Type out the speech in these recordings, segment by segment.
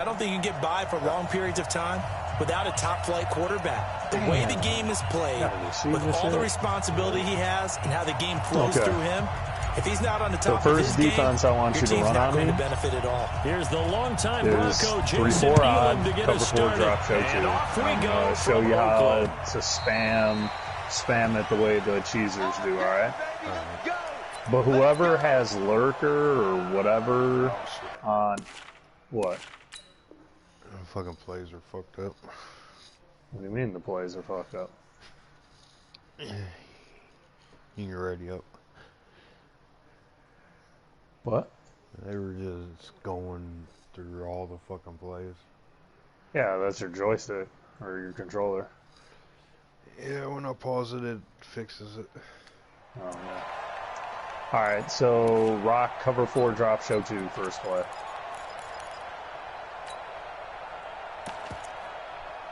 I don't think you can get by for long periods of time without a top-flight quarterback. The way the game is played, with all the responsibility he has and how the game flows through him, if he's not on the top of his defense, game, I want your you to team's run not on going me. to benefit at all. Here's the longtime Bronco, 3-4 odd, to get cover us 4 started. drop show And 2. off we I'm go going to show you how Oakland. to spam it the way the cheesers do, all right? But whoever has lurker or whatever on what? The fucking plays are fucked up. What do you mean the plays are fucked up? You're already up. What? They were just going through all the fucking plays. Yeah, that's your joystick or your controller. Yeah, when I pause it, it fixes it. Oh, yeah. All right, so rock cover 4 drop show 2 first play.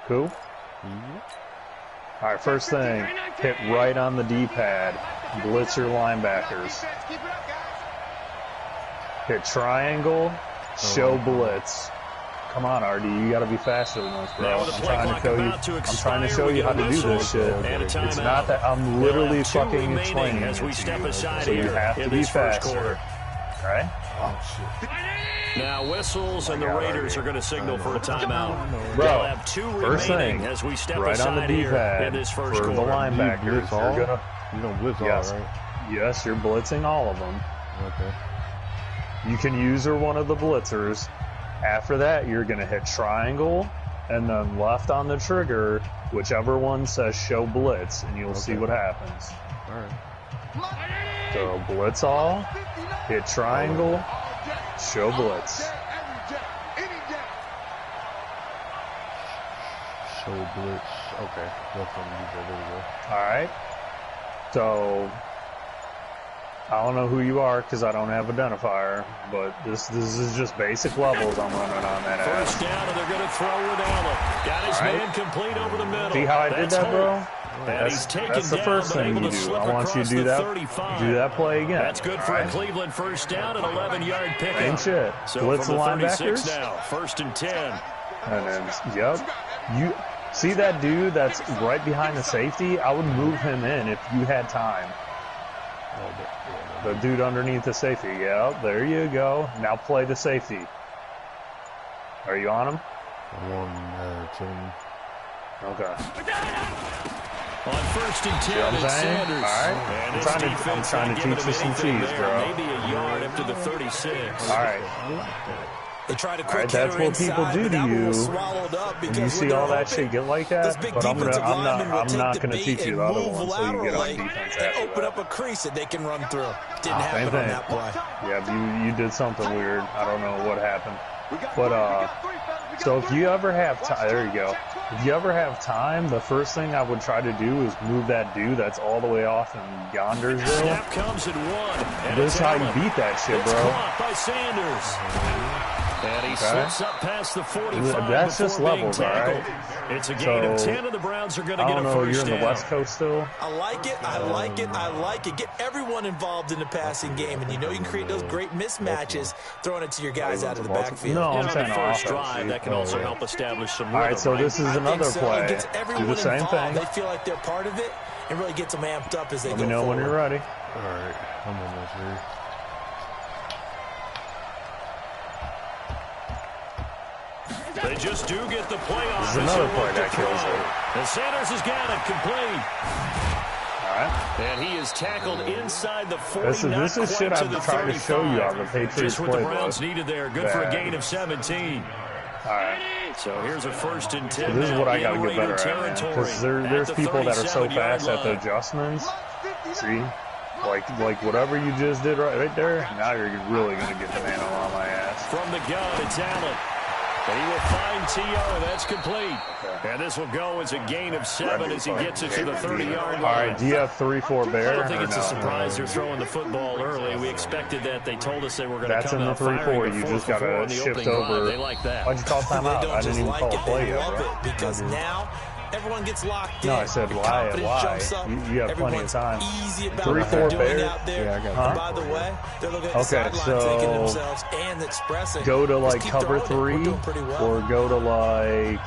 Cool? Mm-hmm. All right, first thing, hit right on the D-pad, blitz your linebackers. Hit triangle, show blitz. Come on, RD, you gotta be faster than this, bro. I'm trying to show you how to do this shit. It's not that I'm literally fucking explaining it to you. So you have to be faster. All right? Oh, shit. Now whistles and the Raiders are going to signal for a timeout. Bro, They'll have 2 first remaining thing, as we step right on the aside here D-pad in this first for the quarter. linebackers. You don't blitz all, right? Yes, you're blitzing all of them. Okay. You can use one of the blitzers. After that, you're going to hit triangle and then left on the trigger, whichever one says show blitz, and you'll see what happens. All right. So blitz all, hit triangle, show blitz. Show blitz. Okay. That's what I'm using. There we go. All right. So I don't know who you are because I don't have identifier, but this is just basic levels I'm running on that ass. First down, and they're going to throw with Allen. Got his man complete over the middle. See how I did that, bro? That's the first thing you do. I want you to do that play again. That's good for a Cleveland first down, an 11-yard pickup. Same shit. So Blitz the linebackers. Now, 1st and 10. And then, yep. You see that dude that's right behind the safety? I would move him in if you had time. The dude underneath the safety. Yep, there you go. Now play the safety. Are you on him? I'm on team. Okay. On 1st and 10, it's Sanders. All right. I'm trying to teach you some cheese, bro. Maybe a yard up to the 36. All right. They try to that's what people do to you. When you see all that shit get like that, but I'm not gonna teach you the other one until you get on defense after open that. up a crease that they can run through. Didn't happen on that play. Yeah, you did something weird. I don't know what happened. But so if you ever have time, there you go. If you ever have time, the first thing I would try to do is move that dude that's all the way off in Yondersville. Snap comes at 1. This is how you beat that shit, bro. Caught by Sanders. And he slips up past the 45. That's just levels, all right? It's a gain of 10, and the Browns are going to get a first down. You're in the West Coast still? I like it, I like it, I like it. Get everyone involved in the passing game, and you know you can create those great mismatches throwing it to your guys out of the backfield. No, I'm saying the first drive, that can also help establish some rhythm. All right, so this is another play. It gets everyone do the same involved. thing. They feel like they're part of it, and really gets them amped up as they go Let me know when you're ready. All right, I'm almost here. They just do get the play on. This is another play that kills it. And Sanders has got it complete. All right. And he is tackled inside the 40. This is shit I'm trying to show you on the Patriots Just what the playbook. Browns needed there. Good for a gain of 17. All right. So here's a 1st and 10. So this is what I got to get better at, because there's people that are so fast at the adjustments. See? Like whatever you just did right there, now you're really going to get the man on my ass. From the gun, it's Allen. And he will find T.O. That's complete. Okay. And this will go as a gain of 7 as he gets it to the 30-yard line. All right, do you have 3-4 Bear? I don't think it's a surprise they're throwing the football early. We expected that. They told us they were going to come out firing. That's in the 3-4. You just got to shift over. They like that. Why'd you call timeout? I didn't even call a play yet, bro. Because now everyone gets locked in. No, I said why? You have plenty of time. Easy about 3-4 bear. out there. Yeah, I got and by the way, they're looking at the sideline thinking to themselves and expressing. Go to like cover 3 or go to like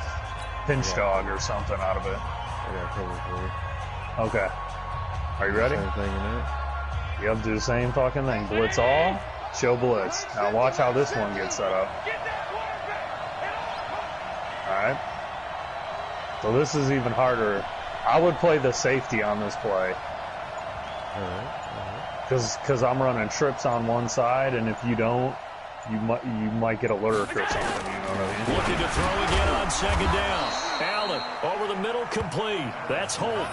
pinch dog or something out of it. I got cover 3. Okay. Are you ready? Same thing in that. Yep, do the same fucking thing. Blitz all, show blitz. Now watch how this one gets set up. Alright. So this is even harder. I would play the safety on this play. Alright. Because I'm running trips on one side, and if you don't, you might get a lurk or something, you know what I mean? Looking to throw again on second down. Allen over the middle, complete. That's Holt.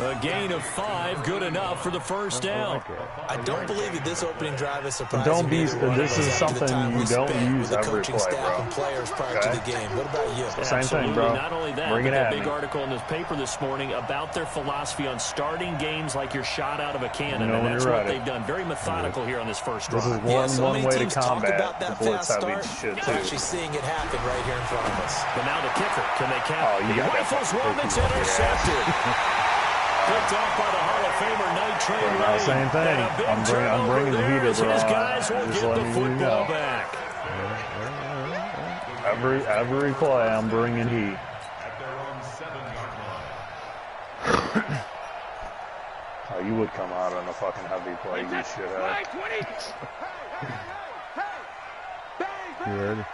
A gain of 5, good enough for the first down. I don't believe that this opening drive is surprising. Don't be. This is something you don't use every play, bro. Players prior to the game. What about you? Same thing, bro. Not only that, Bring it at a big me. article in this paper this morning about their philosophy on starting games like you're shot out of a cannon, and that's what they've done. Very methodical here on this first drive. This is one way to combat the blitz-heavy shit, too. We're actually seeing it happen right here in front of us. But now the kicker. Can they catch? Oh, you got rifles one. It's intercepted. Picked off by the Hall of Famer Night Train Lane. Same thing. I'm bringing the heater, bro. His guys will Just get the letting you football know. back. Every play, I'm bringing heat. Oh, you would come out on a fucking heavy play, you should have. You ready?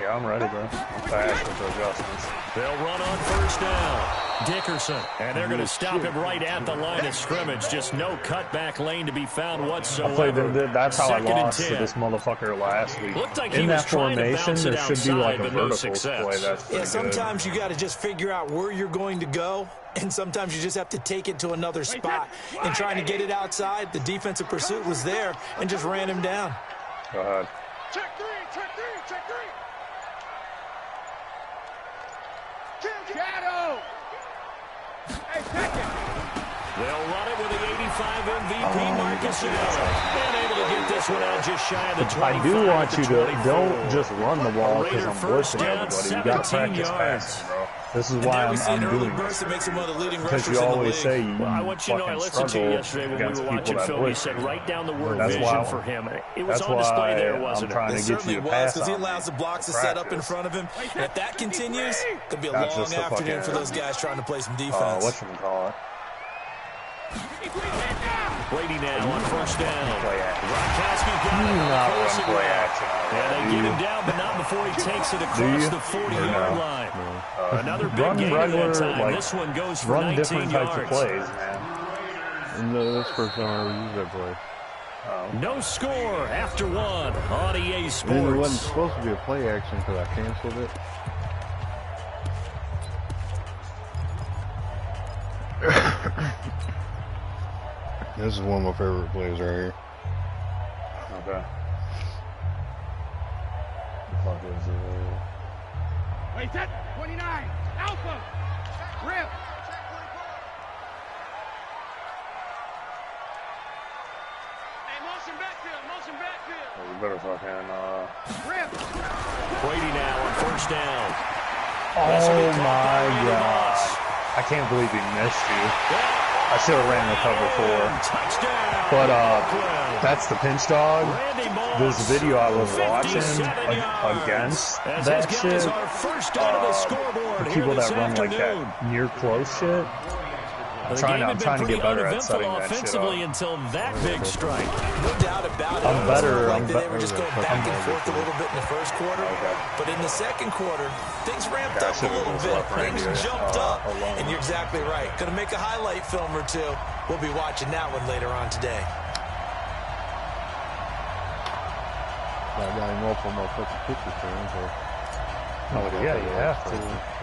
Yeah, I'm ready, bro. I'm fast with the adjustments. They'll run on first down. Dickerson, and they're going to stop him right at the line of scrimmage. Just no cutback lane to be found whatsoever. That's how I Second and lost 10. to this motherfucker last week. Looked like in he that was trying to formation, bounce it there should be like outside, a but no vertical success. play. That's pretty sometimes good. you got to just figure out where you're going to go, and sometimes you just have to take it to another spot. And trying to get it outside, the defensive pursuit was there and just ran him down. Go ahead. Check three. Shadow! Hey, take it! They'll run it with the 85 MVP Marcus Allen. And able to get this one out just shy of the 25. I do want you to 24. don't just run the ball because I'm First blitzing down, everybody. You got to 17 practice yards. passing, bro. This is why I'm doing this. That makes him one of the leading Because rushers you in the always league. say you Well, I want you to know, I listened to you yesterday when we were watching film. You said right down the word vision for him. It was on display there, wasn't it? I'm trying to get you to pass because he on allows the blocks to set up in front of him. And if that continues, it'll be a long afternoon for those guys trying to play some defense. Whatchamacallit? Brady now on first down. Gronkowski got it. Play action. And they get him down, but not before he takes it across the 40-yard line. Another big game that time. This one goes for 19 different yards. types of plays, man. No, that's the first time I ever used that play. No score after one on EA Sports. It wasn't supposed to be a play action because I canceled it. This is one of my favorite plays right here. Okay. Wait, set 29. Alpha. Rip. Hey, motion backfield. Oh, you better fucking, Rip. Brady now on first down. Oh my God. I can't believe he missed you. I should have ran the cover 4. But that's the pinch dog. This video I was watching against that shit. People that run like that near close shit. I'm trying to get better at setting that shit up. Until that big strike. No doubt about it. I'm better. They were just going back and forth a little bit in the first quarter. But in the second quarter, things ramped up a little bit. Things jumped up. And you're exactly right. Going to make a highlight film or two. We'll be watching that one later on today. I got him off on my fucking picture frame, so. Oh, yeah, you have to.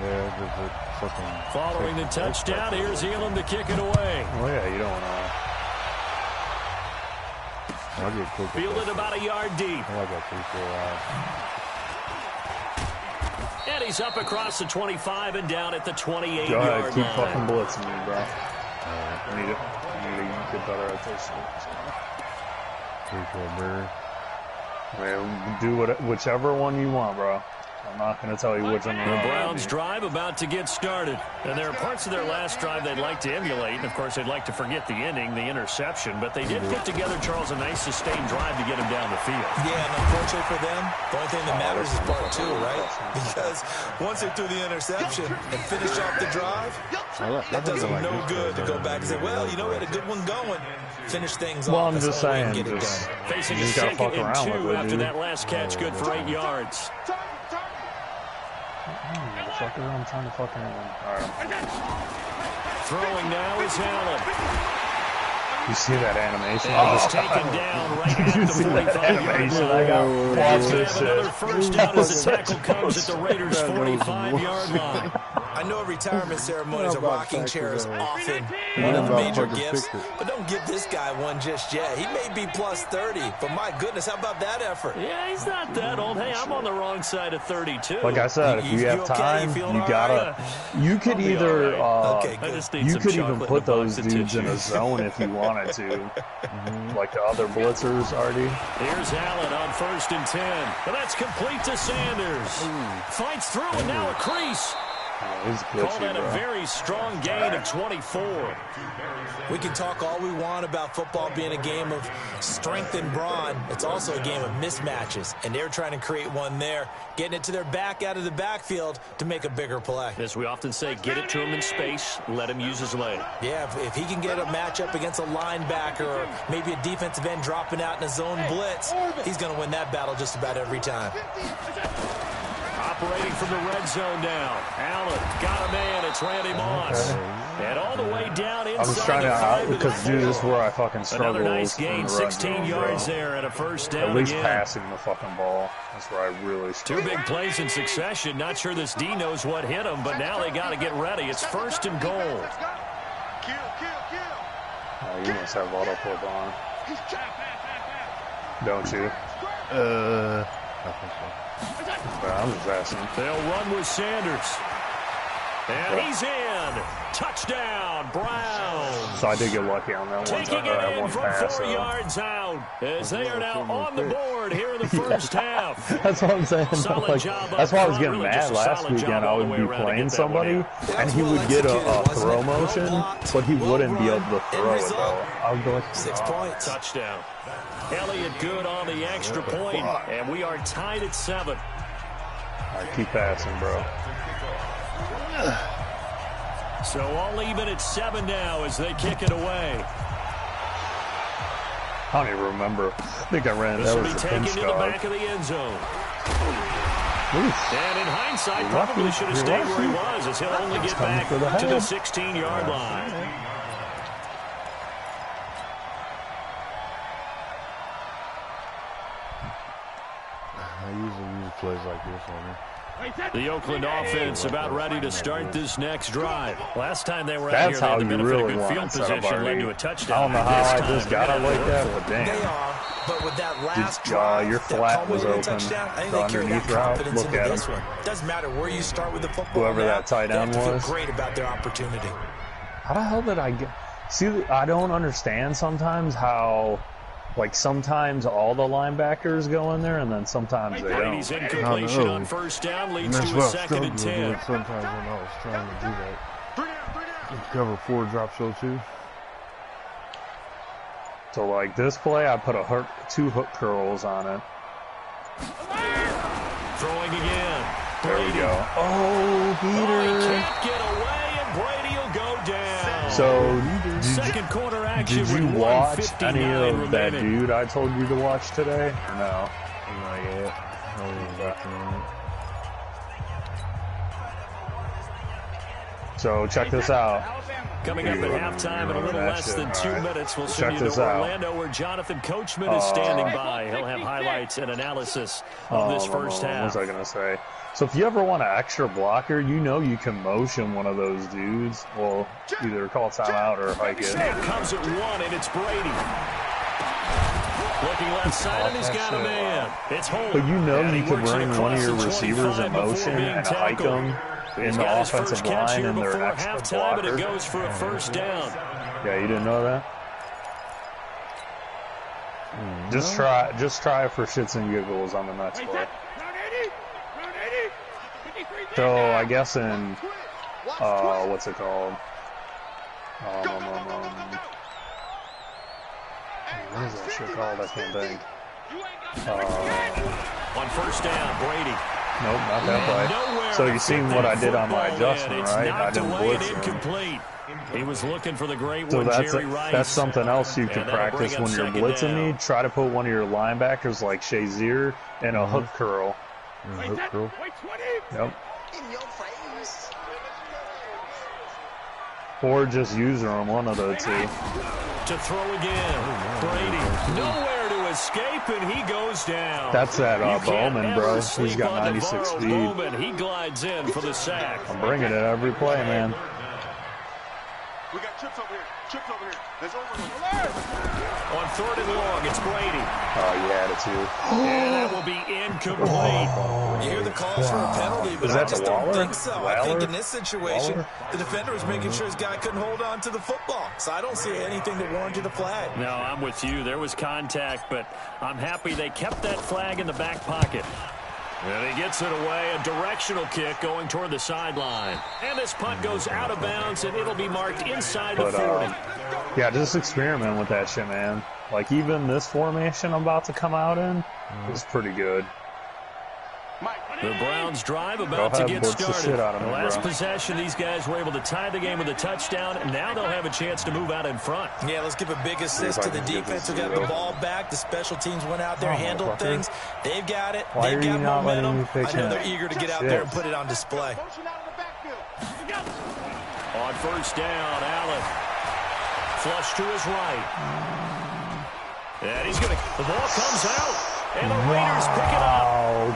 Yeah, just a fucking. Following the touchdown, here's Elam to kick it away. Oh, yeah, you don't want to. I'll get quick. Fielded about a yard deep. I got 3-4 And he's up across the 25 and down at the 28-yard Go ahead, keep line. fucking blitzing me, bro. I need to get better at this. 3-4 bird. Man, do whichever one you want, bro. I'm not going to tell you which one. The Browns' drive about to get started. And there are parts of their last drive they'd like to emulate. And, of course, they'd like to forget the ending, the interception. But they did put together, Charles, a nice sustained drive to get him down the field. Yeah, and unfortunately for them, the only thing that matters is part two, right? Because once they threw the interception and finished off the drive, that does them no good to go back and say, well, you know, we had a good one going. Finish things off. Well, I'm just saying, get it done. Facing a 2nd and 2 after that last catch, good for 8 yards. Motherfucker, I'm trying to fucking... All right. Throwing now is Allen. You see that animation? And he's taken down right at the 45-yard line. Browns have another first down as the tackle comes at the Raiders' 45-yard line. I know retirement ceremonies are rocking chairs often one of the major gifts, but don't give this guy one just yet. He may be plus 30, but my goodness, how about that effort? Yeah, he's not that old. Hey, I'm on the wrong side of 32. Like I said, if you have time, you gotta. You could either. You could even put those dudes in a zone if you wanted to, like the other blitzers already. Here's Allen on 1st and 10. Well, that's complete to Sanders. Fights through and now a crease. Call that a very strong gain of 24. We can talk all we want about football being a game of strength and brawn. It's also a game of mismatches, and they're trying to create one there, getting it to their back out of the backfield to make a bigger play. As we often say, get it to him in space, let him use his leg. Yeah, if he can get a matchup against a linebacker or maybe a defensive end dropping out in a zone blitz, he's going to win that battle just about every time. Operating from the red zone now. Allen got a man. It's Randy Moss. And all the way down inside. I was trying to because, dude, this is where I fucking struggle. Another nice gain, 16 yards there and a first down. At least again. Passing the fucking ball. That's where I really struggle. 2 big plays in succession. Not sure this D knows what hit him, but now they got to get ready. It's 1st and goal. Oh, you must have auto flip on. Don't you? I think so. I'm just asking. They'll run with Sanders. And he's in. Touchdown, Browns. So I did get lucky on that one. Taking it in from 4 yards out as they are now on the board here in the first half. That's what I'm saying. Like, that's why I was getting mad last weekend. I would be playing somebody, and he would get a throw motion, but he wouldn't be able to throw it, though. I would go like, 6 points. Touchdown. Elliott good on the extra point, and we are tied at 7. All right, keep passing, bro. So all even at 7 now as they kick it away. I don't even remember. I think I ran. This That will was be the taken pinch to the dog. back of the end zone. Oof. And in hindsight, probably should have stayed where he was as he'll only get back to the 16-yard line. I usually use plays like this on me. The Oakland offense about ready to start this next drive. Last time they were out here, they had the benefit of good field position, led to a touchdown. I don't know how I just got it like that, but damn. They are, but with that last drive, your flat was open. Touchdown, I think The they carry that underneath route, confidence look into at this him. one. Doesn't matter where you start with the football. Whoever that tight end they have to was. feel great about their opportunity. How the hell did I get... See, I don't understand sometimes how... Like, sometimes all the linebackers go in there, and then sometimes they don't. Brady's incompletion on first down leads to a 2nd and 10. Sometimes when I was trying to do that. Cover 4 drop show too. So, like, this play, I put 2 hook curls on it. Throwing again. There we go. Oh, He Peter. can't get away, and Brady will go down. So, Second quarter action did you with watch 1:59 any of that remaining. dude I told you to watch today? Or no? Not yet. I was watching it. So, check this out. Coming up at halftime in a little less than 2 minutes, we'll send Check you this to out. Orlando where Jonathan Coachman is standing by. He'll have highlights and analysis of this first What half. was I going to say? So if you ever want an extra blocker, you know you can motion one of those dudes. Well, either call timeout or hike it. Snap comes at 1, and it's Brady. Looking left side, and he's got a man. It's Holt. But you know And you he could works it bring one of across your the receivers 25 in before motion being and hike tackled. them in He's the got his offensive first catch line here and their before extra halftime, and it blocker. goes for a first down. Yeah, you didn't know that? Just try for shits and giggles on the next play. So I guess in what's it called? What is that shit called? I can't think. On first down, Brady. Nope, not that play. So you seen what I did on my adjustment, right? I didn't blitz him. He was looking for the great one, Jerry Rice. That's something else you can practice when you're blitzing me. Try to put one of your linebackers like Shazier in a hook curl. Hook curl? Yep. Or just use them, one of the two. To throw again. Brady nowhere to escape, and he goes down. That's that Bowman, bro. He's got 96 speed. Bowman. He glides in for the sack. I'm bringing it every play, man. We got chips over here. Chips over here. There's over. On 3rd and long, it's Brady. Oh, you had it too. And that will be incomplete. You hear the calls for a penalty, but I just don't think so. I think in this situation, the defender was making sure his guy couldn't hold on to the football. So I don't see anything that warranted a flag. No, I'm with you. There was contact, but I'm happy they kept that flag in the back pocket. And he gets it away, a directional kick going toward the sideline. And this punt goes out of bounds, and it'll be marked inside the 40. Yeah, just experiment with that shit, man. Like, even this formation I'm about to come out in is pretty good. The Browns drive about to get started. The last possession, these guys were able to tie the game with a touchdown, and now they'll have a chance to move out in front. Yeah, let's give a big assist to the defense who got the ball back. The special teams went out there, handled things. They've got it. They've got momentum. I know they're eager to get out there and put it on display. On first down, Allen. Flush to his right. And he's going to, the ball comes out. And the Raiders pick it up.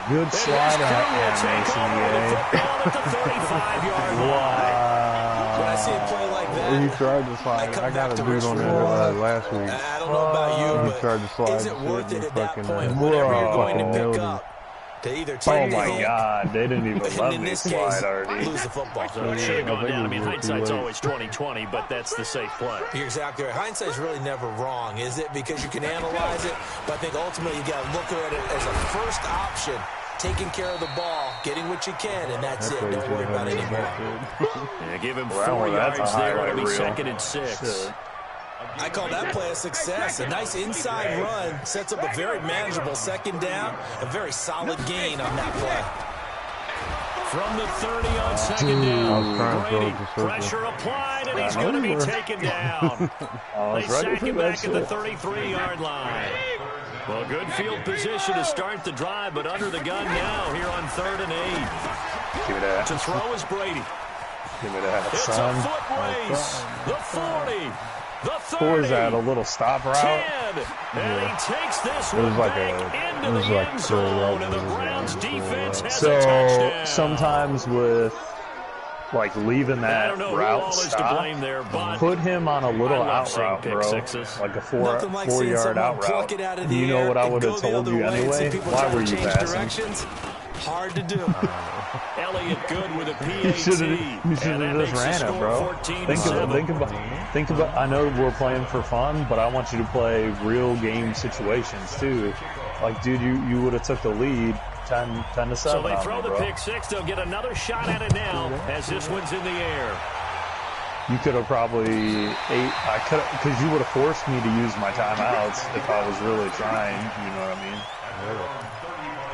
Good slide animation, at the 35-yard line. When I see a play like that, he tried to slide. I got a dude on there last week. I don't know about you, he tried to slide. is it worth it at that point? Whatever you're going to pick up. To either take oh my God, they didn't even let me slide already. Lose the football. So it should have gone down. I mean, hindsight's always 20/20, but that's the safe play. You're exactly right. Hindsight's really never wrong, is it? Because you can analyze it, but I think ultimately you got to look at it as a first option. Taking care of the ball, getting what you can, and that's it. Don't worry about it anymore. Yeah, give him 4 yards there. It'll be 2nd and 6. Shit. I call that play a success. A nice inside run sets up a very manageable 2nd down. A very solid gain on that play. From the 30 on 2nd down, Brady, pressure applied, and he's going to be taken down. They sack him back at the 33-yard line. Well, good field position to start the drive, but under the gun now here on 3rd and 8. Give me that. To throw is Brady. Give me that, it's son. A foot race. The 40. The 30, what was that, a little stop route? 10, and he takes this one back into the end zone, and the Browns defense has a touchdown. Sometimes with, like, leaving that route stop, put him on a little out route, bro. Like a four-yard out route. You know what I would have told you anyway? Why were you passing? Hard to do. Elliott good with a PAT. You should have just ran it, bro. Think about. I know we're playing for fun, but I want you to play real game situations too. Like, dude, you would have took the lead 10-7. So they throw the pick six. They'll get another shot at it now as this one's in the air. You could have probably because you would have forced me to use my timeouts if I was really trying. You know what I mean?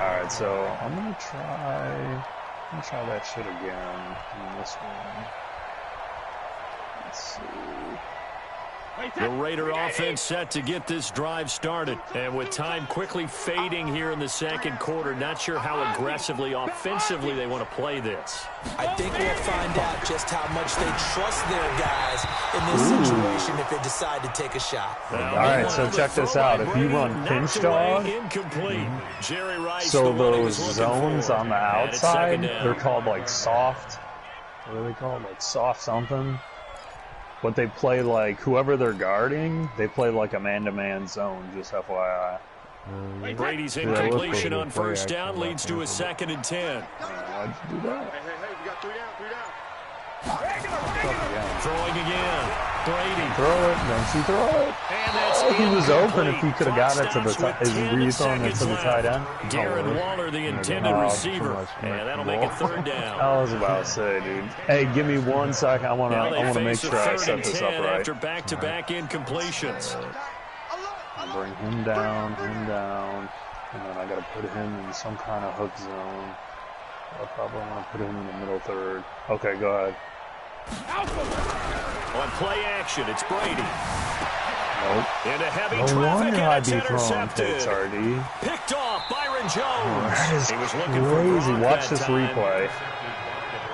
All right, so I'm gonna try that shit again in this one. Let's see. The Raider offense set to get this drive started. And with time quickly fading here in the 2nd quarter, not sure how aggressively, offensively they want to play this. I think we'll find out just how much they trust their guys in this situation if they decide to take a shot. All right, so check this out. If you run pinch dog, so those zones on the outside, they're called like soft. What are they called? Like soft something. But they play like, whoever they're guarding, they play like a man-to-man zone, just FYI. Brady's incompletion on first down leads to a 2nd and 10. Why'd you do that? Hey, we got 3 down. Throwing again. Brady. Throw it. Don't you throw it. And that's He was open if he could have got it to the tight. Were you throwing it to the tight end? Darren Waller, the intended receiver. And that'll make it third down. I was about to say, dude. Hey, give me 1 second. I want to make sure I set this up right. After back-to-back incompletions. Bring him down, and then I got to put him in some kind of hook zone. I probably want to put him in the middle third. Okay, go ahead. On play action, it's Brady. Nope. Into heavy no traffic, wonder and it's I'd be throwing intercepted. picks, RD. Picked off Byron Jones. That is He was looking crazy. for Watch this replay.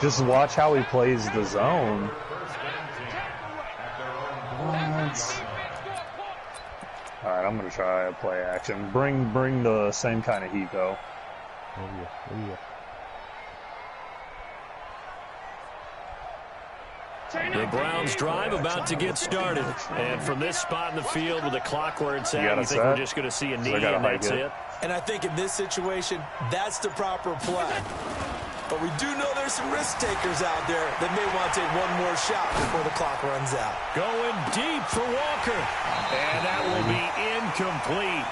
Just watch how he plays the zone. What? All right, I'm gonna try a play action. Bring the same kind of heat though. Oh yeah. The Browns drive about to get started. And from this spot in the field with the clock where it's at, you think we're just going to see a knee and that's it? And I think in this situation, that's the proper play. But we do know there's some risk takers out there that may want to take one more shot before the clock runs out. Going deep for Walker. And that will be incomplete.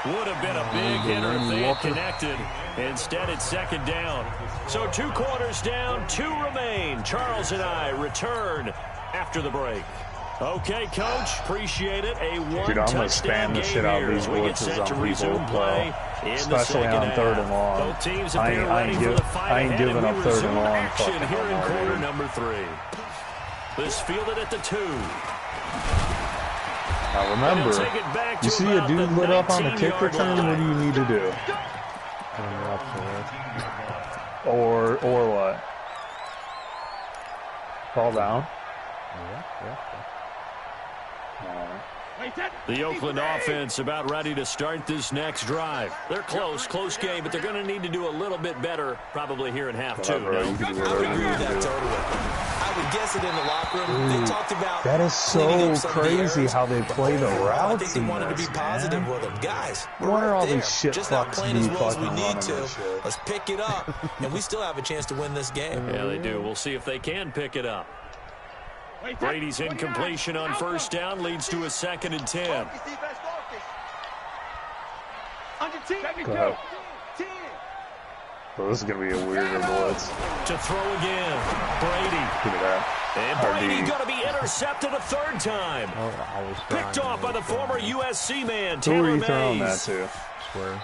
Would have been a big hitter if they had connected. Instead, it's second down. So 2 quarters down, 2 remain. Charles and I return after the break. Okay, Coach, appreciate it. A one-touchdown game here as we get set to resume play in the second half. Third and long. Both teams appear ready for the fight ahead, and we resume action here in quarter number 3. This fielded at the 2. Now remember, you see a dude lit up on the kick return, what do you need to do? Or what? Fall down? The Oakland offense about ready to start this next drive. They're close game, but they're going to need to do a little bit better probably here in half 2. I would agree with that totally. I would guess it in the locker room. They talked about that is so crazy how they play the routes. I think they wanted to be positive with them. Guys, we're what are all there. these shit just not playing as well as we need to. Shit. Let's pick it up, and we still have a chance to win this game. Yeah, they do. We'll see if they can pick it up. Brady's incompletion on first down leads to a 2nd and 10. Go ahead. So this is going to be a weirder blitz. To throw again. Brady. Look at that. And Brady going to be intercepted a 3rd time. Picked off by the former USC man, Taylor Mays. Who are you throwing that to? Swear.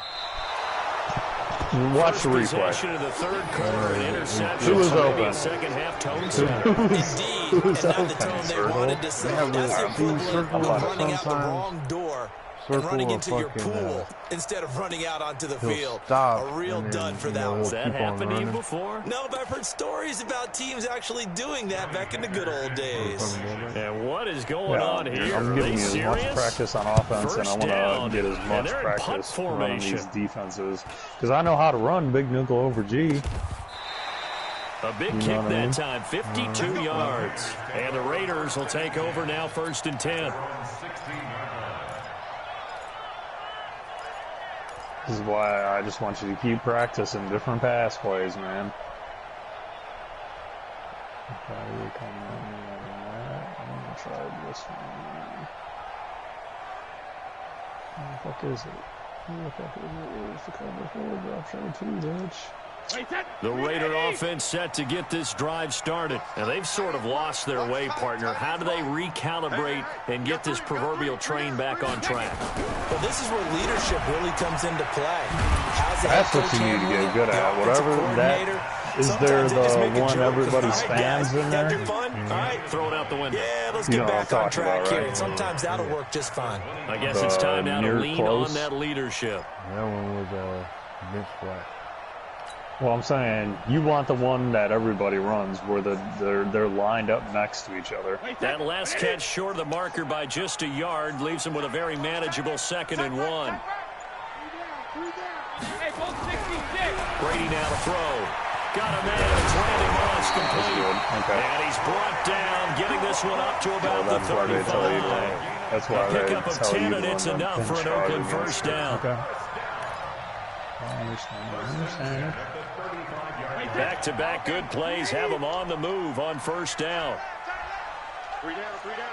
Watch the replay. Of the 3rd quarter, an interception. Who was open? Second half tone setter. Indeed, and not the tone they wanted to set. That's the equivalent of running out the wrong door and running into your pool instead of running out onto the field. A real dud for that one. Has that happened to you before? No, but I've heard stories about teams actually doing that back in the good old days. And what is going on here? I'm giving you as much practice on offense, and I want to get as much practice running these defenses. Because I know how to run big nickel over G. A big kick that time, 52 yards. And the Raiders will take over now, 1st and 10. This is why I just want you to keep practicing different pass plays, man. Okay, you're coming at me like that. I'm going to try this one. Where the fuck is it? Where's the cover 4 drop show 2, bitch? The Raider offense set to get this drive started. Now, they've sort of lost their way, partner. How do they recalibrate and get this proverbial train back on track? Well, this is where leadership really comes into play. That's what you need to get good at. Whatever that is, there the one everybody spans in there? All right, throw it out the window. Yeah, let's get back on track here. And sometimes that'll work just fine. I guess it's time now to lean on that leadership. That one was bench flat. Well, I'm saying you want the one that everybody runs, where they're lined up next to each other. That last catch short of the marker by just a yard leaves him with a very manageable 2nd and 1. Brady now to throw. Got a man. It's landing ball. It's complete. Okay. And he's brought down, getting this one up to about the 35. That's why they pickup of 10, and it's enough for an Oakland first down. Okay. I understand. Back-to-back good plays have him on the move on first down. 3 down, 3 down.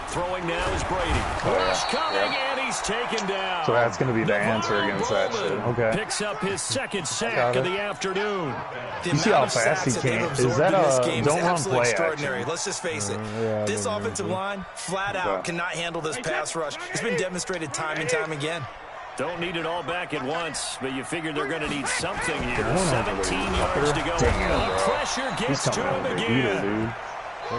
Throwing now is Brady. Rush coming, and he's taken down. So that's going to be the answer against that shit. Okay. Picks up his second sack of the afternoon. You see how fast he came? Is that a don't-run play extraordinary. action? Let's just face it. This offensive line, flat out, cannot handle this pass rush. It's been demonstrated time and time again. Don't need it all back at once, but you figure they're going to need something here. 17 yards to go. Damn, Pressure gets to him again.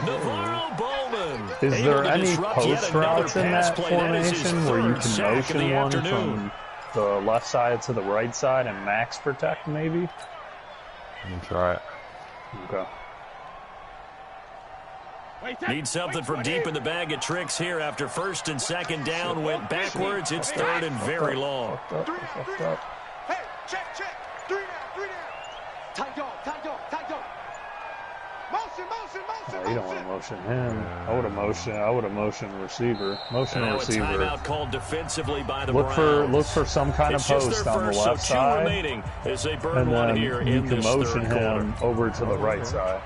Navarro Bowman. Is there any post routes in that formation where you can motion one from the left side to the right side and max protect, maybe? Let me try it. Okay. Need something from deep in the bag of tricks here after first and second down went backwards. It's third and very long. Hey, check. 3 down, 3 down. Tight dog. Motion. Oh, you don't want to motion him. I would have motioned receiver. Motion Now receiver. a timeout called defensively by the Look Browns. for some kind of post on the left side, and then you can motion him over to the right side.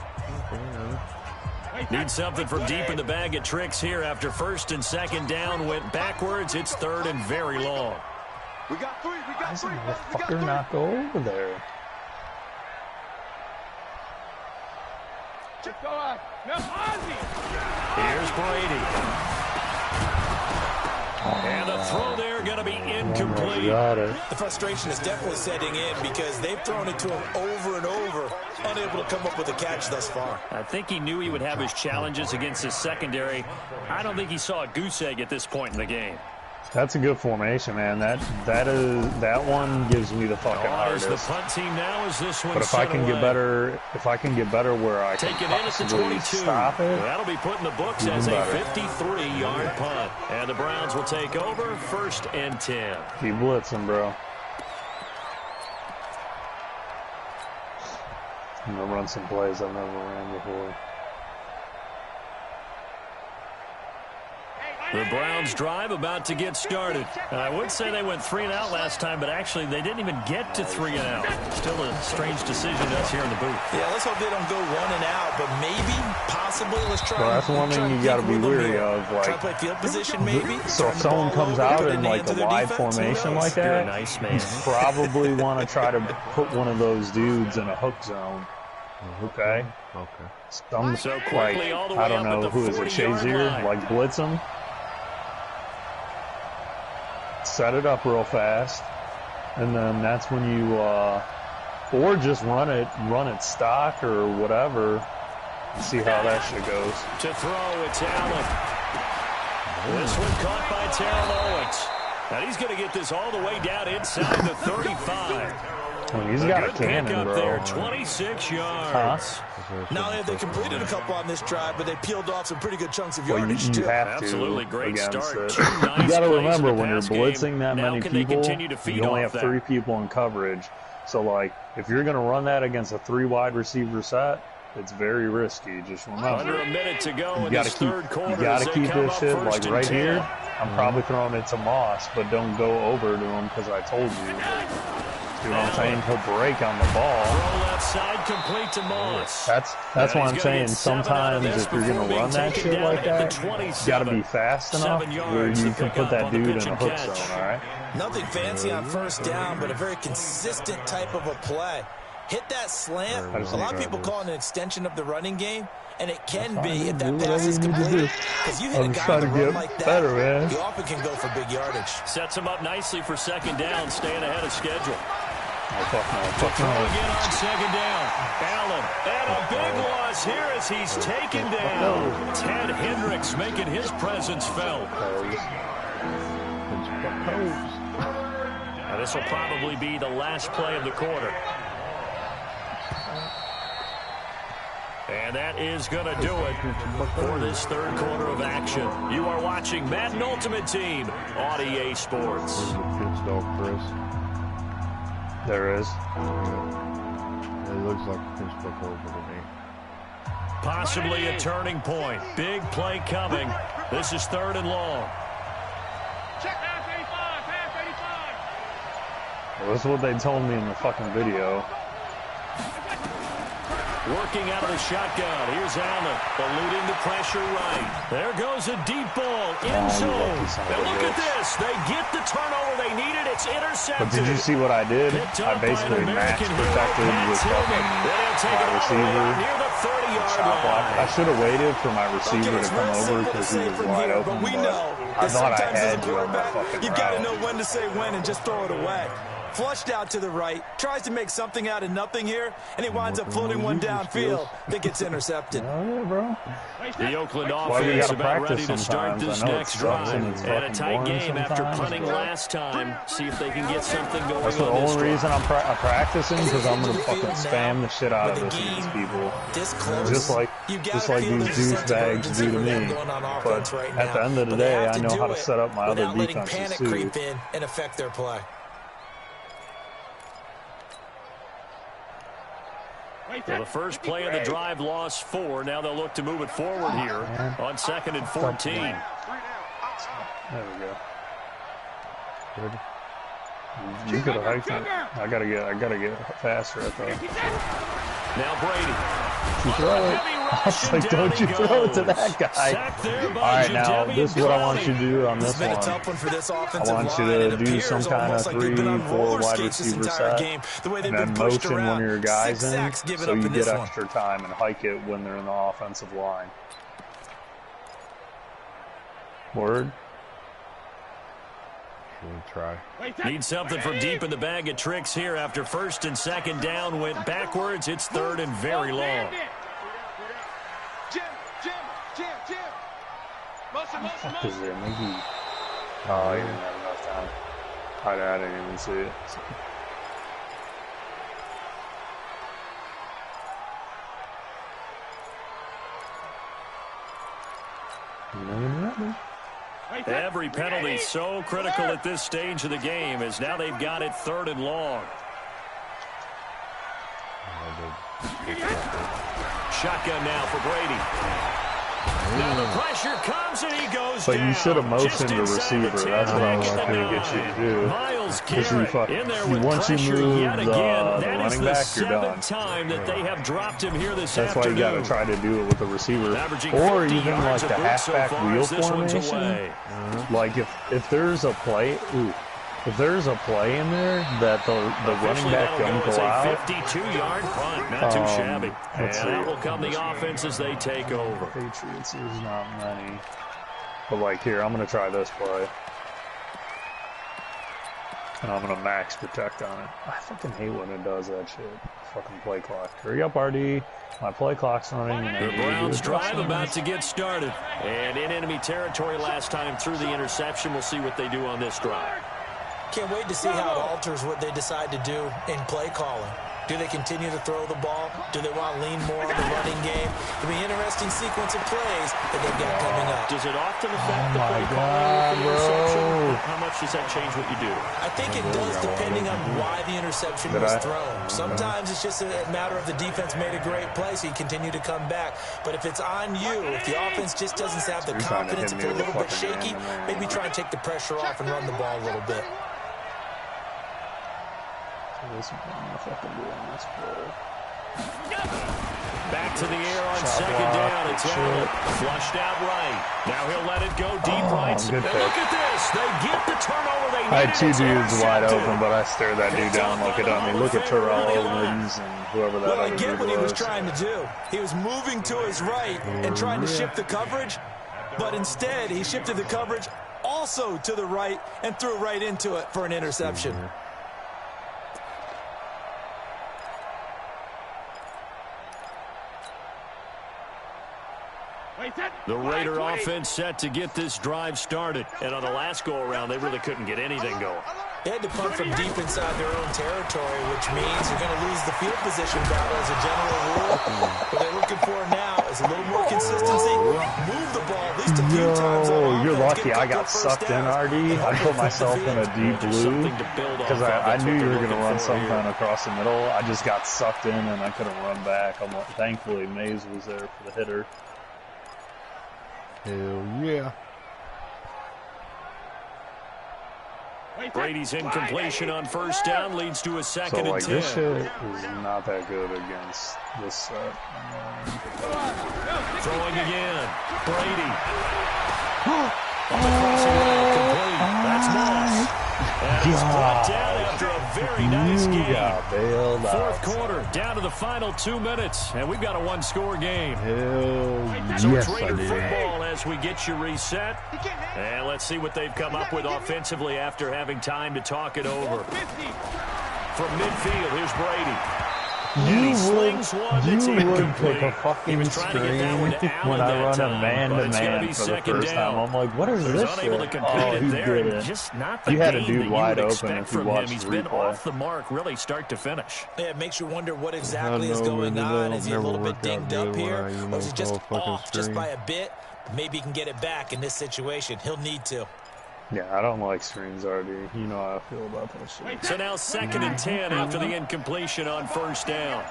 Need something from deep in the bag of tricks here after first and second down went backwards. It's third and very long. We got 3. Why does the motherfucker not go over there? Here's Brady. And the throw there going to be incomplete. Got it. The frustration is definitely setting in because they've thrown it to him over and over, unable to come up with a catch thus far. I think he knew he would have his challenges against his secondary. I don't think he saw a goose egg at this point in the game. That's a good formation, man. That one gives me the fucking hardest. The punt team now is this one. But if I can get better, where I can possibly stop it, that'll be put in the books as a 53-yard punt. And the Browns will take over first and 10. Keep blitzing, bro. I'm gonna run some plays I've never ran before. The Browns drive about to get started. I would say they went 3 and out last time, but actually they didn't even get to 3 and out. Still a strange decision to us here in the booth. Yeah, let's hope they don't go 1 and out, but maybe, possibly, let's try. Well, that's one thing you got to be weary of. Like, try to play field position, maybe. So if someone comes out in like a wide formation like that, nice man. you probably want to try to put one of those dudes in a hook zone. Okay. Some so like I don't know who is it, Shazier, like blitz him. Set it up real fast, and then that's when you, or just run it stock or whatever, and see how that shit goes. To throw, it's Allen. This one caught by Terrell Owens. And he's going to get this all the way down inside the 35. Well, he's got a cannon, bro. There, 26 yards. Huh? Not only have they completed a couple on this drive, but they peeled off some pretty good chunks of yardage, you too. have to. Absolutely great start. You got to remember, when you're blitzing that many people, you only have 3 people in coverage. So, like, if you're going to run that against a 3 wide receiver set, it's very risky. Just remember. Under a minute to go in this third quarter. You got to keep this shit, like, right here. I'm probably throwing it to Moss, but don't go over to him because I told you. You know what I'm saying? He'll break on the ball. Throw left side complete to Moss. That's what I'm saying. Sometimes if you're going to run that shit like that, you got to be fast enough where you can put that dude in a hook zone, all right? Nothing fancy on first down, but a very consistent type of a play. Hit that slant. A lot of people call it an extension of the running game, and it can be if that pass is completed. Because you hit a guy on the run like that, you often can go for big yardage. Sets him up nicely for second down, staying ahead of schedule. Fuck no. Again on second down. Allen, and a big loss here as he's taken down. Ted Hendricks making his presence felt. Now this will probably be the last play of the quarter. And that is going to do it for this third quarter of action. You are watching Madden Ultimate Team on EA Sports. There's a pitch dog, Chris. There is. It looks like a pitch dog over to me. Possibly a turning point. Big play coming. This is third and long. Check pass 85, pass 85. Well, this is what they told me in the fucking video. Working out of the shotgun. Here's Allen, eluding the pressure right. There goes a deep ball in zone. And look at this. They get the turnover they needed. It's intercepted. But did you see what I did? I basically match protected with fucking my receiver. Near the 30-yard line. I should have waited for my receiver to come over because he was wide open. But we know I thought I had you on that fucking you got to know when to say when and just throw it away. Flushed out to the right, tries to make something out of nothing here, and he winds up floating one downfield that gets intercepted. Oh, yeah, bro. The Oakland offense about ready to start this next drive. And a tight game after punting last time. See if they can get something going on this drive. That's the only reason I'm practicing, because I'm going to fucking spam the shit out of this against people. Just like these douchebags do to me. But at the end of the day, I know how to set up my other defenses too. Creep in and affect their play. So the first play of the drive lost 4. Now they'll look to move it forward here on 2nd and 14. There we go. Good. You could have hiked it. I gotta get faster, I thought. Now Brady. You throw it. I was like, don't you throw it to that guy. Alright, now, this is what I want you to do on this one. I want you to do some kind of 3-4 wide receiver set, and then motion one of your guys in, so you get extra time and hike it when they're in the offensive line. Word? Try. Need something from deep in the bag of tricks here after 1st and 2nd down went backwards. It's 3rd and very long. What is there, maybe? Oh, he didn't have enough time. I didn't even see it. Every penalty so critical at this stage of the game, as now they've got it 3rd and long. Shotgun now for Brady. Now the pressure comes and he goes but down. You should have motioned the receiver. That's what I was trying to get you to do. Miles Garrett once you move the running back, you're done. Time that they have dropped him here this That's afternoon. why you got to try to do it with the receiver, or even like the halfback wheel formation. Like if there's a play, if there's a play in there that the running back don't go out, 52-yard punt, not too shabby. And that will come the offense as they take over. Patriots is not many, but like here, I'm gonna try this play, and I'm gonna max protect on it. I fucking hate when it does that shit. Fucking play clock. Hurry up, RD. My play clock's running. The Browns drive about to get started, and in enemy territory last time through the interception. We'll see what they do on this drive. Can't wait to see how it alters what they decide to do in play calling. Do they continue to throw the ball? Do they want to lean more on the running game? It'll be an interesting sequence of plays that they've got coming up. Does it often affect the play calling with the interception? How much does that change what you do? I think it does, depending on why the interception was thrown. Sometimes it's just a matter of the defense made a great play, so you continue to come back. But if it's on you, if the offense just doesn't have the confidence, if they're a little bit shaky, maybe try and take the pressure off and run the ball a little bit. Back to the air on 2nd down. It's Allen. Flushed out right. Now he'll let it go deep right. And look at this. They get the turnover they needed. I had 2 dudes wide open, but I stared that dude down like it on me. Look at Terrell Owens and whoever that other dude was. I get what he was trying to do. He was moving to his right and trying to shift the coverage, but instead he shifted the coverage also to the right and threw right into it for an interception. The Raider offense set to get this drive started. And on the last go-around, they really couldn't get anything going. They had to punt from deep inside their own territory, which means you're going to lose the field position battle as a general rule. What they're looking for now is a little more consistency. Move the ball at least a few times. You're lucky I got sucked in, RD. I put myself in a deep blue because I knew you were going to run something across the middle. I just got sucked in and I couldn't run back. Thankfully, Mays was there for the hitter. Hell yeah. Brady's incompletion on first down leads to a second and 10. This shit is not that good against this set. Throwing again. Brady. On the crossing route, complete. That's Moss. And he's brought down after a very nice game. Fourth quarter, down to the final 2 minutes, and we've got a one-score game. So it's Raider football as we get you reset. And let's see what they've come up with offensively after having time to talk it over. From midfield, here's Brady. And he slings one that's incomplete. Pick a fucking screen when I run a man-to-man for the first time. I'm like, what is this shit? Oh, he did it. Just not the you had a game dude that wide you open expect if you from watch him. the He's been replay. off the mark, really, start to finish. Yeah, it makes you wonder what exactly is going on. Is he a little bit dinged up here? Or is he just off just by a bit? Maybe he can get it back in this situation. He'll need to. Yeah, I don't like screens, RD. You know how I feel about that shit. So now 2nd and 10 after the incompletion on first down.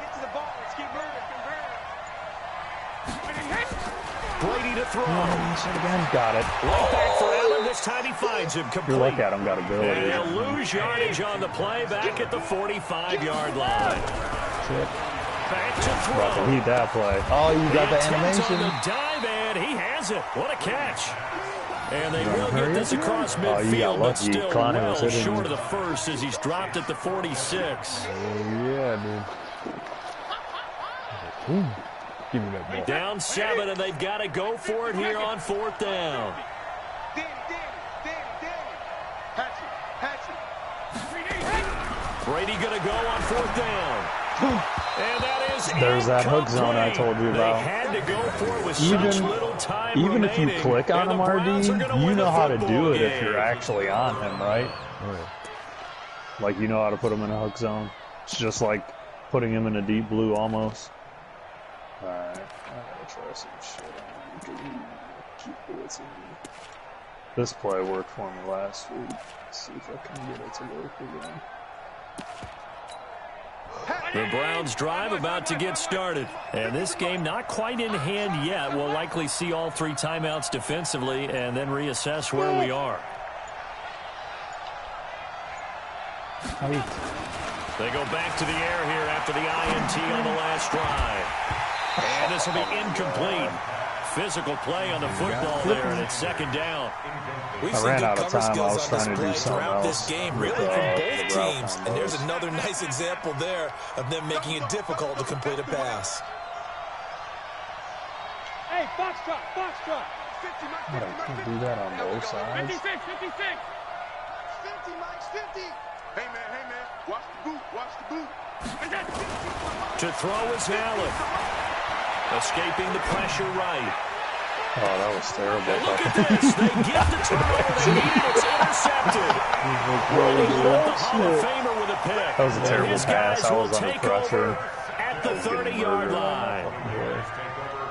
Brady to throw. Again, got it. Right back for Allen. This time he finds him complete. You look at him, got ability. And he'll lose yardage on the play back at the 45-yard line. Back to throw. About to heat that play. Oh, you got the animation. On the dive, and he has it. What a catch. And they will get this across midfield, but still well short of the first as he's dropped at the 46. Yeah, dude. Give me that ball. Down 7, and they've got to go for it here on 4th down. Brady going to go on 4th down. And that is There's that hook zone I told you about. They had to go for it with such little time even if you click on him, RD, you know how to do it game. if you're actually on him, right? Like, you know how to put him in a hook zone. It's just like putting him in a deep blue almost. Alright, I gotta try some shit on. Keep blitzing me. This play worked for me last week. Let's see if I can get it to work again. The Browns drive about to get started. And this game not quite in hand yet. We'll likely see all 3 timeouts defensively and then reassess where we are. They go back to the air here after the INT on the last drive. And this will be incomplete. Physical play on the football there, and it's 2nd down. We've seen good cover skills on display throughout this game, really, from both teams. And there's another nice example there of them making it difficult to complete a pass. Hey, box drop, box drop. I can't do that on both sides. 56, 56. 50, Mike, 50. Hey, man, watch the boot, watch the boot. To throw is Allen. Escaping the pressure right. Oh, that was terrible. Look at this. They get the turnover they need. It's intercepted. The Hall of Famer with a pick. That was a terrible pass. I was under pressure. At the 30-yard line.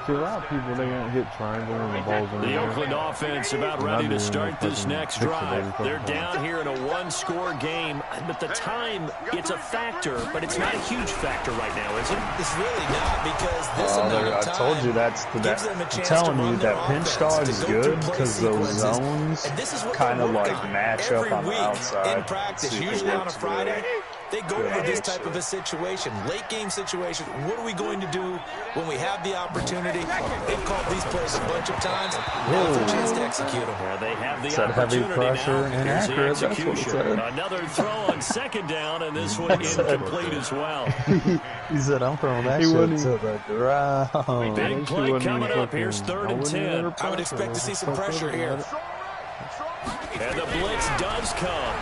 See, a lot of people, they don't hit triangle and the ball's in The there. Oakland offense about ready to start this next drive. They're down here in a one-score game, but the time, it's a factor, but it's not a huge factor right now, is it? It's really not, because this amount of time I told you I'm telling you that pinch dog is good because those zones kind of like match up on the outside. In practice, usually on a Friday, they go over this type of a situation, late game situation. What are we going to do when we have the opportunity? They've called these plays a bunch of times. Now it's a chance to execute them. Yeah, they have the heavy opportunity pressure now. and accurate. That's what it said. Another throw on 2nd down, and this one incomplete as well. He said, I'm throwing that shit to the ground. Big play coming up. Here's 3rd and 10. I would expect to see some pressure here. And the blitz does come.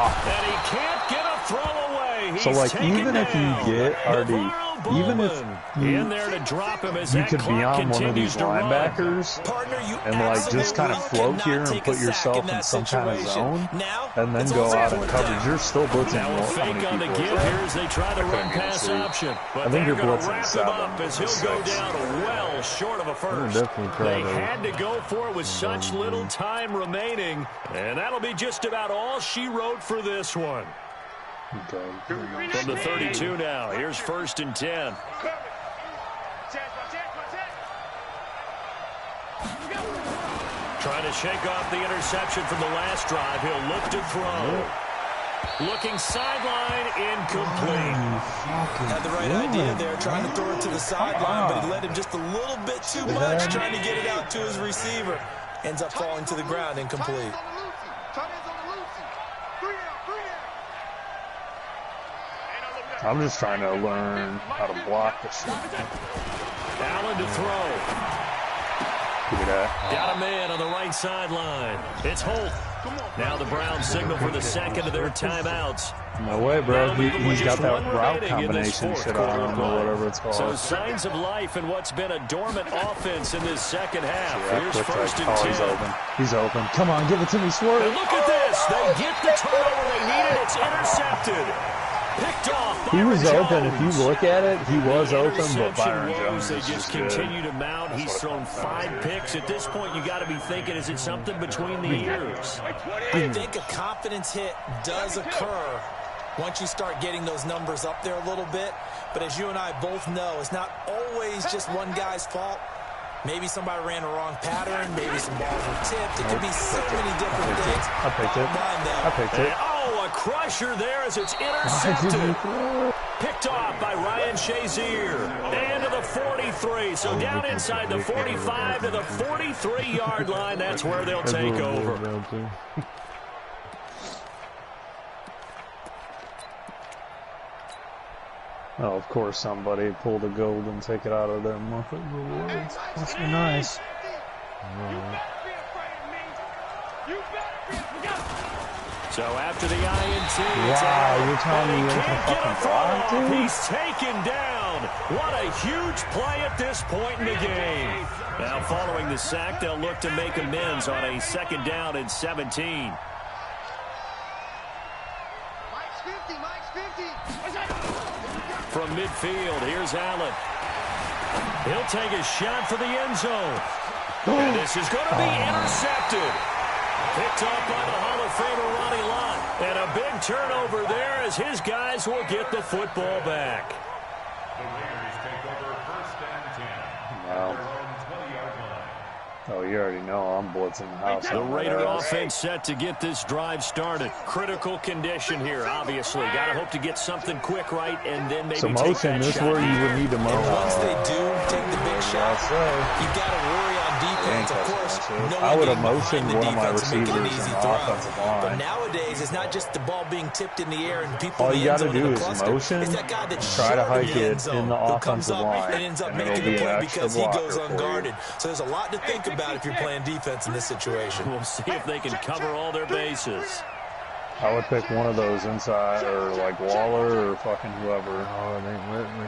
And he can't get a throw away. He's so, like, even if you get RD, even if in there to drop him as you that could be on one of these linebackers Partner, and, like, just kind of float here and put yourself in some kind of zone and then go out in coverage, you're still blitzing. Now a fake on the give here as they try to run pass option. But I think you're they're blitzing wrap him up as he'll go down well short of a first. They had to go for it with such little time remaining, and that'll be just about all she wrote for this one. From the 32 now, here's 1st and 10. Trying to shake off the interception from the last drive. He'll look to throw. Looking sideline, incomplete. Had the right idea there, trying to throw it to the sideline, but he led him just a little bit too much, trying to get it out to his receiver. Ends up falling to the ground, incomplete. I'm just trying to learn how to block this shit. Allen to throw. Got a man on the right sideline. It's Holt. Now the Browns signal for the second of their timeouts. No way, bro. He's got that route combination shit on him or whatever it's called. So signs of life in what's been a dormant offense in this second half. Yeah, here's first and 10. He's open. He's open. Come on, give it to me, Swerve. And look at this. They get the turnover they needed. It's intercepted. Picked off. He was Jones. open. If you look at it, he was open, but Byron Jones They is just good. continue to mount. He's thrown 5 picks. At this point, you got to be thinking, is it something between the ears? I think a confidence hit does occur once you start getting those numbers up there a little bit. But as you and I both know, it's not always just one guy's fault. Maybe somebody ran a wrong pattern. Maybe some balls were tipped. It could be so many different things. I picked it. Oh, a crusher there as it's intercepted. Picked off by Ryan Shazier. And to the 43. So down inside the 45 to the 43-yard line. That's where they'll take over. Oh, of course, somebody pulled a gold and take it out of their monthly rewards. Must be nice. So after the INT, wow, you're telling me you went to fucking block, dude? He's taken down. What a huge play at this point in the game. Now following the sack, they'll look to make amends on a 2nd down and 17. From midfield, here's Allen. He'll take a shot for the end zone. And this is going to be intercepted. Picked up by the Hall of Famer Ronnie Lott. And a big turnover there as his guys will get the football back. The Raiders take over 1st and 10. Wow. Oh, you already know I'm blitzing the house. The Raider offense set to get this drive started. Critical condition here, obviously. Got to hope to get something quick right and then maybe take motion. that This is shot. where you would need to motion. And once they do take the big shot, you've got to worry on defense. Of course, I would have motioned one of my receivers in the offensive line. But nowadays, it's not just the ball being tipped in the air and people All in the you end got to zone in do the is cluster. motion, It's that guy that's try to short hike in the end it zone in the who comes offensive up line, and ends up and it'll making be the an play extra because he goes blocker for you. unguarded. So there's a lot to think about if you're playing defense in this situation. We'll see if they can cover all their bases. I would pick one of those inside, or like Waller or fucking whoever. Oh, it ain't letting me.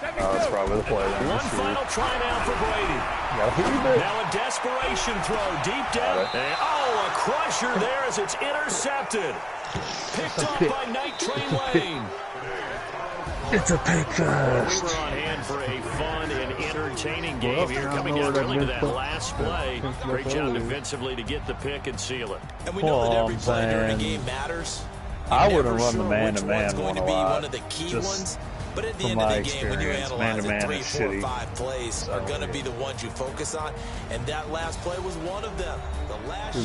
That's probably the play then. One final try now for Brady. Now a desperation throw deep down. And, oh, a crusher there as it's intercepted. Picked up by Night Train Lane. It's a pick fest. We were on hand for a fun and entertaining game here, coming down really to that last play. Great job defensively to get the pick and seal it. And we know that every play during a game matters. I wouldn't run the man-to-man one a lot. One of the key ones. But at the end of the game, when you analyze it, 3, 4, 5 plays are going to be the ones you focus on. And that last play was one of them. The last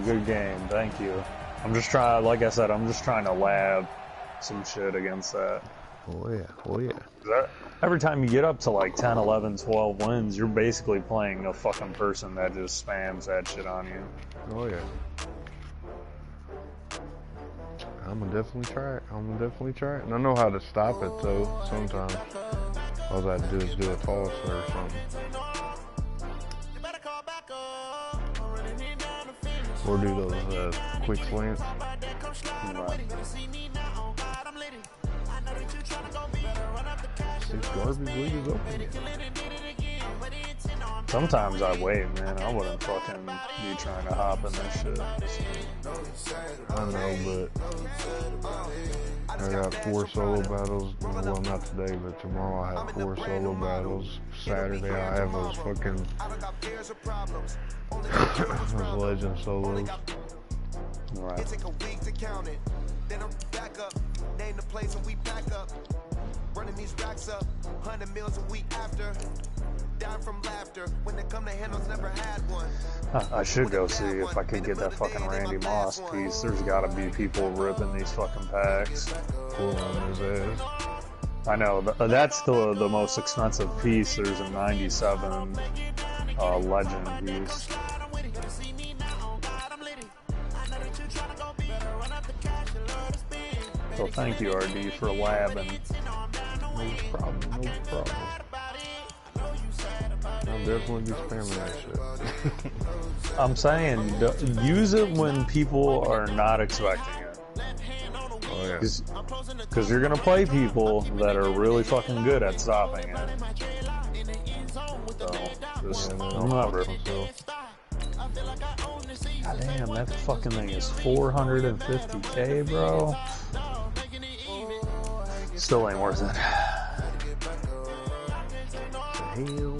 good game. Thank you. I'm just trying, like I said, I'm just trying to lab some shit against that. Oh, yeah. Oh, yeah. Every time you get up to like 10, 11, 12 wins, you're basically playing a fucking person that just spams that shit on you. Oh, yeah. I'm gonna definitely try it. And I know how to stop it, though, sometimes. All I do is do a toss or something. Or do those quick slants. This garbage league is open. Sometimes I wait, man. I wouldn't fucking be trying to hop in this shit. I know, but I got 4 solo battles. Well, not today, but tomorrow I have 4 solo battles. Saturday I have those fucking those legend solos. Right. Take a week to count it. Then I'm back up. Name the place and we back up. Running these racks up. 100 meals a week after. I should go see if I could get that fucking Randy Moss piece. There's gotta be people ripping these fucking packs. Pull on his ass. I know, that's the most expensive piece. There's a 97 Legend piece. So thank you, RD, for labbing. No problem, no problem. I'll definitely be spamming that shit. I'm saying, use it when people are not expecting it. Oh yeah. Because you're gonna play people that are really fucking good at stopping it. So, just remember. God damn, that fucking thing is 450K, bro. Still ain't worth it. Hell no.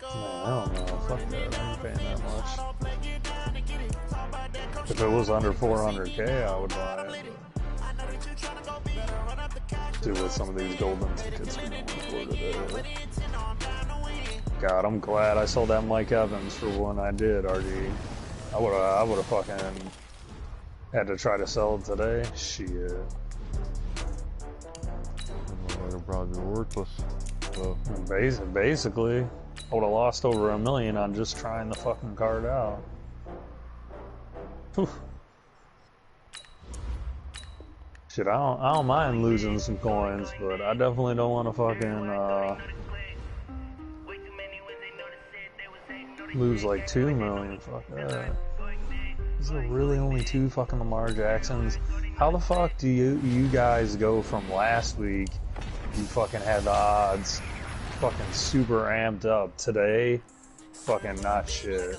I don't know. Fuck that. I ain't paying that much. If it was under 400K, I would buy it. Do with some of these golden tickets we're going for today. God, I'm glad I sold that Mike Evans for when I did, RD. I would have fucking had to try to sell it today. Shit. It'll probably be worthless. So. Basically, I would have lost over $1 million on just trying the fucking card out. Whew. Shit, I don't mind losing some coins, but I definitely don't want to fucking lose like 2 million. Fuck that. Is there really only 2 fucking Lamar Jacksons? How the fuck do you guys go from last week? You fucking had the odds fucking super amped up. Today, fucking not shit.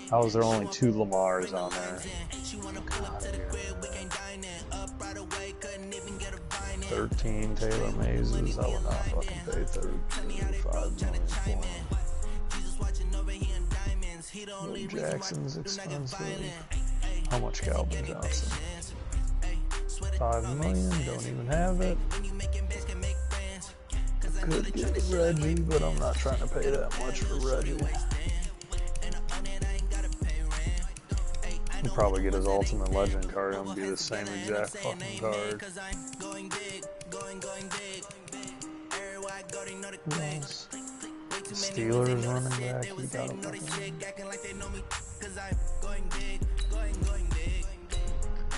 How is there only 2 Lamars on there? God, 13 Taylor Mazes. I would not fucking pay 35 million for him. No Jackson's expensive. How much Calvin Johnson? 5 million. Don't even have it. Could get Reggie, but I'm not trying to pay that much for Reggie. He'll probably get his Ultimate Legend card and be the same exact fucking card. Who else? The Steelers running back, he got a fucking...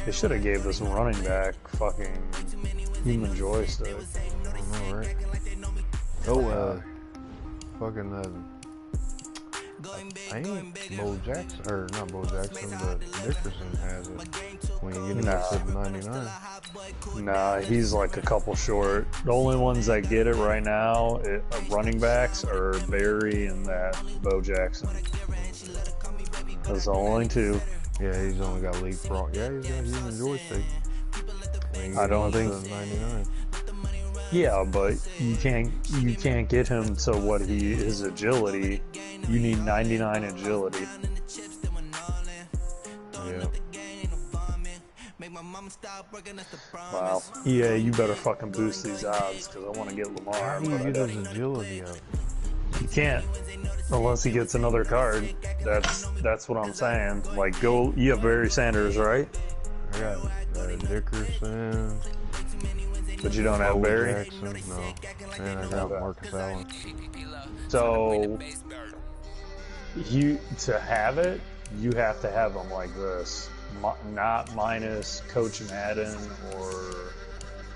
They should have gave this running back fucking human joystick. I know, right? Oh, fucking, I ain't Bo Jackson, or not Bo Jackson, but Dickerson has it when you get it to 99. Nah, he's like a couple short. The only ones that get it right now, running backs, are Barry and that Bo Jackson. That's the only 2. Yeah, he's only got leapfrog. Yeah, he's got human joystick. I don't think 99. Yeah, but you can't get him to what his agility. You need 99 agility. Yeah. Wow. Yeah, you better fucking boost these odds because I want to get Lamar. How do you get his agility up? You can't unless he gets another card. That's what I'm saying. Like, go. You have Barry Sanders, right? I got Dickerson. But you don't have Barry? Jackson, no. And I got Marcus Allen. So, to have it, you have to have them like this. Not minus Coach Madden or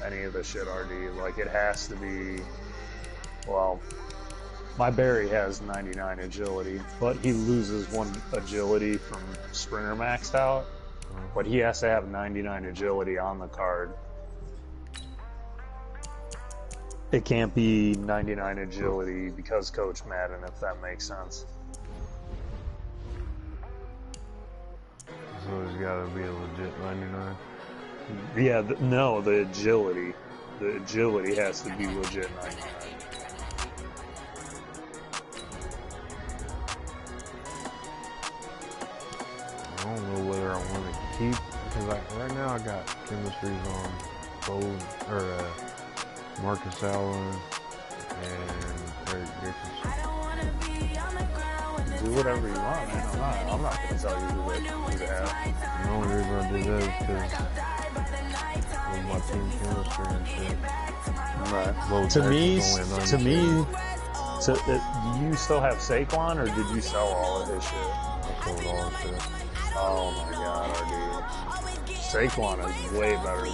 any of the shit RD. Like, it has to be, well, my Barry has 99 agility, but he loses 1 agility from Sprinter maxed out. But he has to have 99 agility on the card. It can't be 99 agility because Coach Madden, if that makes sense. So it's got to be a legit 99? Yeah, no, the agility. The agility has to be legit 99. I don't know whether I want to keep, because right now I got chemistries on Marcus Allen, and Eric Dickerson. Do whatever you want, man. I'm not gonna tell you who to have. The only reason I do that is because of my team chemistry and shit. Right. Both To me, do you still have Saquon, or did you sell all of his shit? I sold all the shit. Oh my god, RD. Saquon is way better than,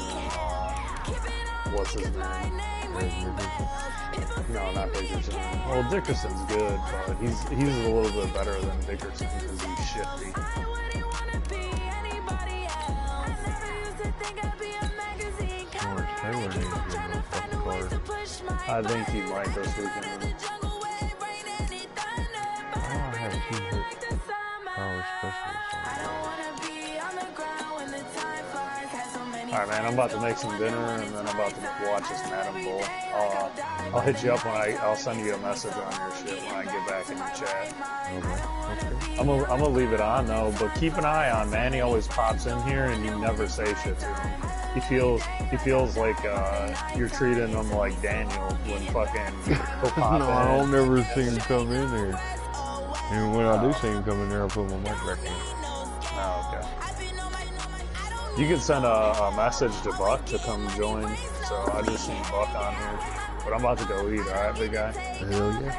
what's his name? No, not Dickerson. Well, Dickerson's good, but he's a little bit better than Dickerson because he's shifty. George Taylor needs to get a fucking card. I think he might this weekend. I have 2 hit power specialists on. Alright, man, I'm about to make some dinner and then I'm about to watch this Madden Bowl. I'll hit you up when I'll send you a message on your shit when I get back in the chat. Okay. I'm gonna leave it on though, but keep an eye on Manny. Always pops in here and you never say shit to him. He feels like you're treating him like Daniel when fucking he'll pop No, in. I don't never see him come in here. And when I do see him come in there, I put my mic back in. Oh, okay. You could send a message to Buck to come join. So I just seen Buck on here, but I'm about to go eat. All right, big guy. Hell yeah.